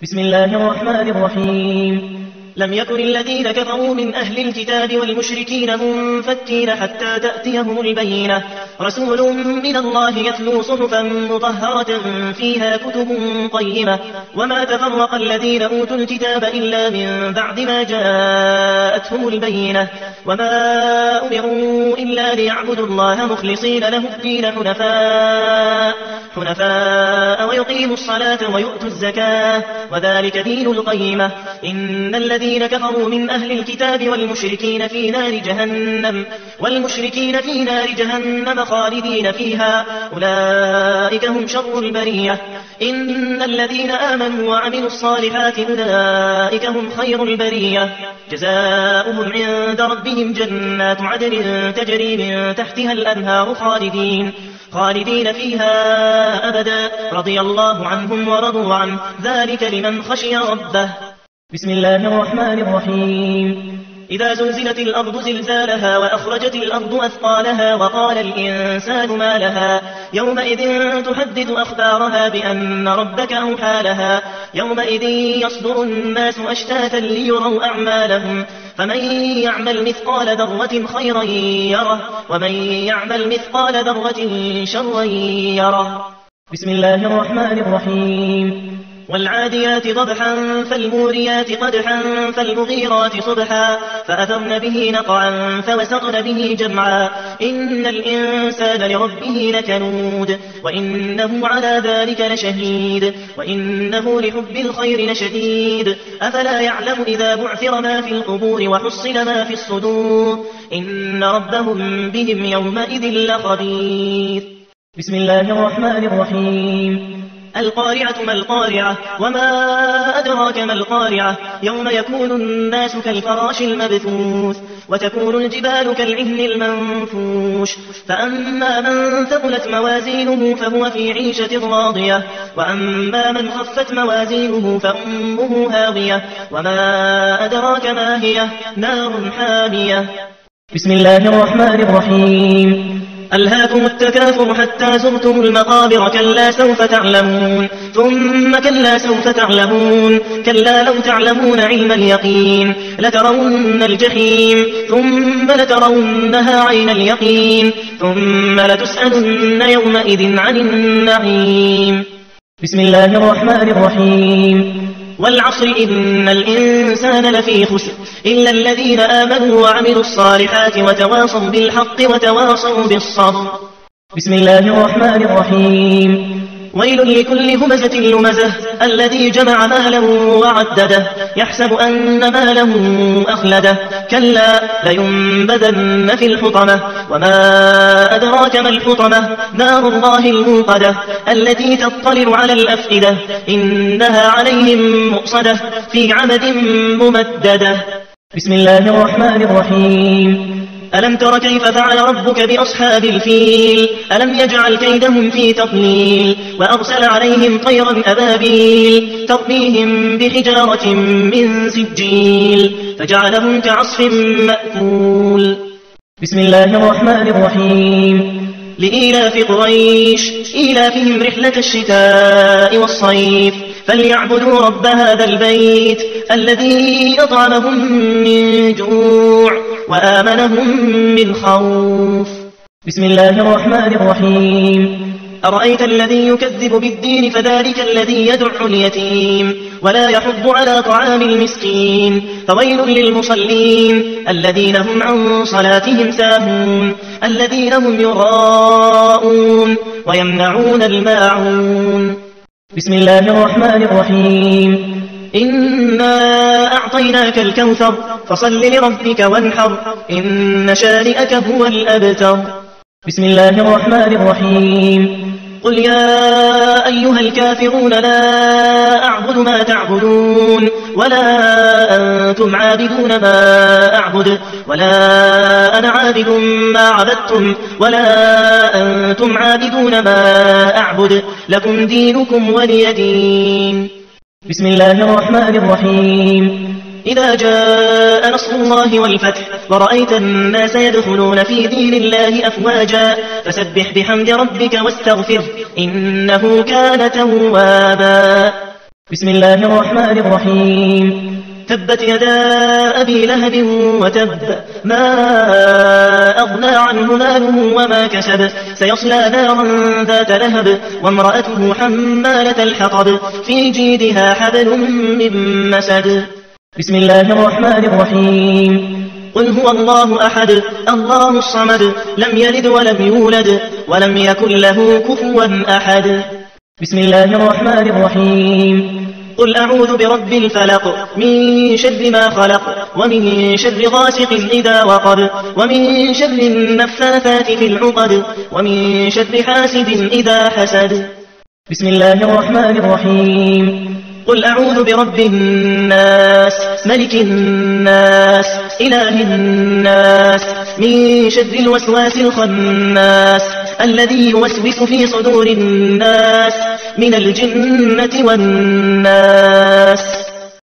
بسم الله الرحمن الرحيم. لم يكن الذين كفروا من أهل الكتاب والمشركين منفكين حتى تأتيهم البينة، رسول من الله يتلو صحفا مطهرة فيها كتب قيمة، وما تفرق الذين أوتوا الكتاب إلا من بعد ما جاءتهم البينة، وما أمروا إلا ليعبدوا الله مخلصين له الدين حنفاء ويقيموا الصلاة ويؤتوا الزكاة، وذلك دين القيمة. إن الذين كفروا من أهل الكتاب والمشركين في نار جهنم خالدين فيها، أولئك هم شر البرية. إن الذين آمنوا وعملوا الصالحات أولئك هم خير البرية، جزاؤهم عند ربهم جنات عدن تجري من تحتها الأنهار خالدين فيها أبدا، رضي الله عنهم ورضوا عنه، ذلك لمن خشي ربه. بسم الله الرحمن الرحيم. إذا زلزلت الأرض زلزالها وأخرجت الأرض أثقالها وقال الإنسان ما لها يومئذ تحدث أخبارها بأن ربك أوحى لها، يومئذ يصدر الناس أشتاتا ليروا أعمالهم، فمن يعمل مثقال ذرة خيرا يره، ومن يعمل مثقال ذرة شرا يره. بسم الله الرحمن الرحيم. والعاديات ضبحا فالموريات قدحا فالمغيرات صبحا فأثرن به نقعا فوسطن به جمعا، إن الإنسان لربه لكنود، وإنه على ذلك لشهيد، وإنه لحب الخير لشديد. أفلا يعلم إذا بعثر ما في القبور وحصل ما في الصدور، إن ربهم بهم يومئذ لخبير. بسم الله الرحمن الرحيم. القارعة ما القارعة وما أدراك ما القارعة، يوم يكون الناس كالفراش المبثوث، وتكون الجبال كالعهن المنفوش، فأما من ثقلت موازينه فهو في عيشة راضية، وأما من خفت موازينه فأمه هاوية، وما أدراك ما هي، نار حامية. بسم الله الرحمن الرحيم. ألهاكم التكاثر حتى زرتم المقابر، كلا سوف تعلمون ثم كلا سوف تعلمون، كلا لو تعلمون علم اليقين لترون الجحيم ثم لترونها عين اليقين، ثم لتسألن يومئذ عن النعيم. بسم الله الرحمن الرحيم. والعصر إن الإنسان لفي خسر إلا الذين آمنوا وعملوا الصالحات وتواصوا بالحق وتواصوا بالصبر. بسم الله الرحمن الرحيم. ويل لكل همزة لمزة الذي جمع مالا وعدده، يحسب أن ماله أخلده، كلا لينبذن في الحطمة، وما أدراك ما الحطمة، نار الله الموقدة التي تطلع على الأفئدة، إنها عليهم مؤصدة في عمد ممددة. بسم الله الرحمن الرحيم. ألم تر كيف فعل ربك بأصحاب الفيل، ألم يجعل كيدهم في تضليل، وأرسل عليهم طيرا أبابيل ترميهم بحجارة من سجيل فجعلهم كعصف مأكول. بسم الله الرحمن الرحيم. لإيلاف قريش إيلافهم رحلة الشتاء والصيف، فليعبدوا رب هذا البيت الذي أطعمهم من جوع وآمنهم من خوف. بسم الله الرحمن الرحيم. أرأيت الذي يكذب بالدين فذلك الذي يدع اليتيم ولا يحض على طعام المسكين، فويل للمصلين الذين هم عن صلاتهم ساهون، الذين هم يراءون ويمنعون الماعون. بسم الله الرحمن الرحيم. إنا أعطيناك الكوثر فصل لربك وانحر، إن شانئك هو الأبتر. بسم الله الرحمن الرحيم. قل يا أيها الكافرون لا أعبد ما تعبدون ولا أنتم عابدون ما أعبد، ولا أنا عابد ما عبدتم ولا أنتم عابدون ما أعبد، لكم دينكم ولي دين. بسم الله الرحمن الرحيم. إذا جاء نصر الله والفتح ورأيت الناس يدخلون في دين الله أفواجا، فسبح بحمد ربك واستغفر إنه كان توابا. بسم الله الرحمن الرحيم تبت يدا أبي لهب وتب ما أغنى عنه ماله وما كسب سيصلى نارا ذات لهب وامرأته حمالة الحطب في جيدها حبل من مسد بسم الله الرحمن الرحيم قل هو الله أحد الله الصمد لم يلد ولم يولد ولم يكن له كفوا أحد بسم الله الرحمن الرحيم قل أعوذ برب الفلق من شر ما خلق ومن شر غاسق إذا وقب ومن شر النفاثات في العقد ومن شر حاسد إذا حسد بسم الله الرحمن الرحيم قل أعوذ برب الناس ملك الناس إله الناس من شر الوسواس الخناس الذي يوسوس في صدور الناس من الجنة والناس